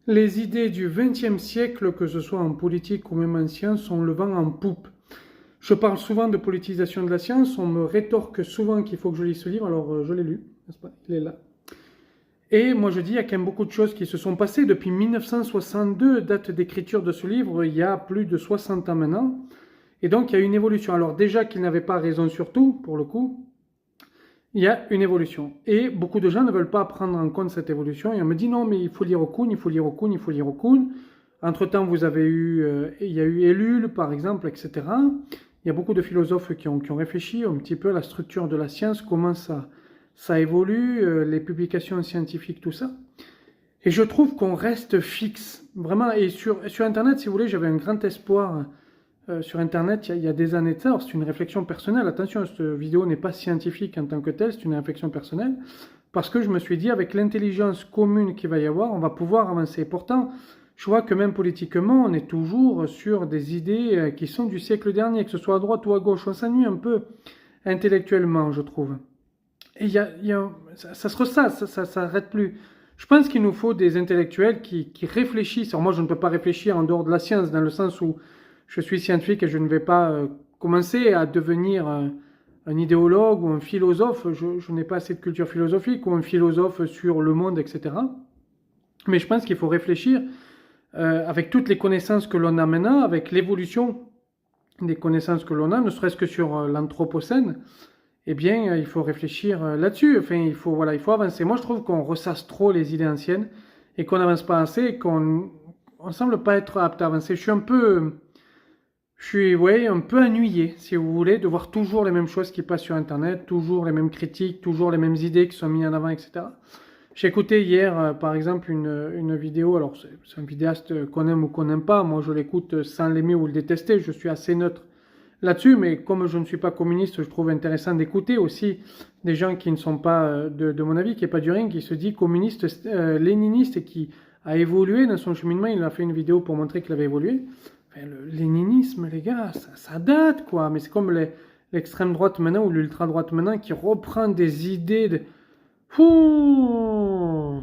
Les idées du XXe siècle, que ce soit en politique ou même en science, sont le vent en poupe. Je parle souvent de politisation de la science, on me rétorque souvent qu'il faut que je lise ce livre, alors je l'ai lu, n'est-ce pas? Il est là. Et moi je dis, il y a quand même beaucoup de choses qui se sont passées depuis 1962, date d'écriture de ce livre, il y a plus de 60 ans maintenant. Et donc il y a une évolution. Alors déjà qu'il n'avait pas raison sur tout, pour le coup, il y a une évolution. Et beaucoup de gens ne veulent pas prendre en compte cette évolution. Et on me dit non, mais il faut lire Okun, il faut lire Okun, il faut lire Okun. Entre-temps, vous avez eu, il y a eu Ellul, par exemple, etc. Il y a beaucoup de philosophes qui ont réfléchi un petit peu à la structure de la science, comment ça évolue, les publications scientifiques, tout ça. Et je trouve qu'on reste fixe, vraiment. Et sur Internet, si vous voulez, j'avais un grand espoir sur Internet il y a des années de ça. Alors, c'est une réflexion personnelle. Attention, cette vidéo n'est pas scientifique en tant que telle, c'est une réflexion personnelle. Parce que je me suis dit, avec l'intelligence commune qu'il va y avoir, on va pouvoir avancer. Pourtant, je vois que même politiquement, on est toujours sur des idées qui sont du siècle dernier, que ce soit à droite ou à gauche. On s'ennuie un peu intellectuellement, je trouve. Et ça se ressasse, ça s'arrête plus. Je pense qu'il nous faut des intellectuels qui réfléchissent. Alors moi, je ne peux pas réfléchir en dehors de la science, dans le sens où je suis scientifique et je ne vais pas commencer à devenir un idéologue ou un philosophe. Je n'ai pas assez de culture philosophique ou un philosophe sur le monde, etc. Mais je pense qu'il faut réfléchir avec toutes les connaissances que l'on a maintenant, avec l'évolution des connaissances que l'on a, ne serait-ce que sur l'anthropocène. Eh bien, il faut réfléchir là-dessus. Enfin, il faut avancer. Moi, je trouve qu'on ressasse trop les idées anciennes et qu'on n'avance pas assez et qu'on ne semble pas être apte à avancer. Ouais, un peu ennuyé, si vous voulez, de voir toujours les mêmes choses qui passent sur Internet, toujours les mêmes critiques, toujours les mêmes idées qui sont mises en avant, etc. J'ai écouté hier, par exemple, une vidéo. Alors, c'est un vidéaste qu'on aime ou qu'on n'aime pas. Moi, je l'écoute sans l'aimer ou le détester. Je suis assez neutre là-dessus, mais comme je ne suis pas communiste, je trouve intéressant d'écouter aussi des gens qui ne sont pas de mon avis, qui n'est pas du ring, qui se dit communiste, léniniste et qui a évolué dans son cheminement. Il a fait une vidéo pour montrer qu'il avait évolué. Enfin, le léninisme, les gars, ça date, quoi. Mais c'est comme l'extrême droite maintenant ou l'ultra droite maintenant qui reprend des idées de... Ouh.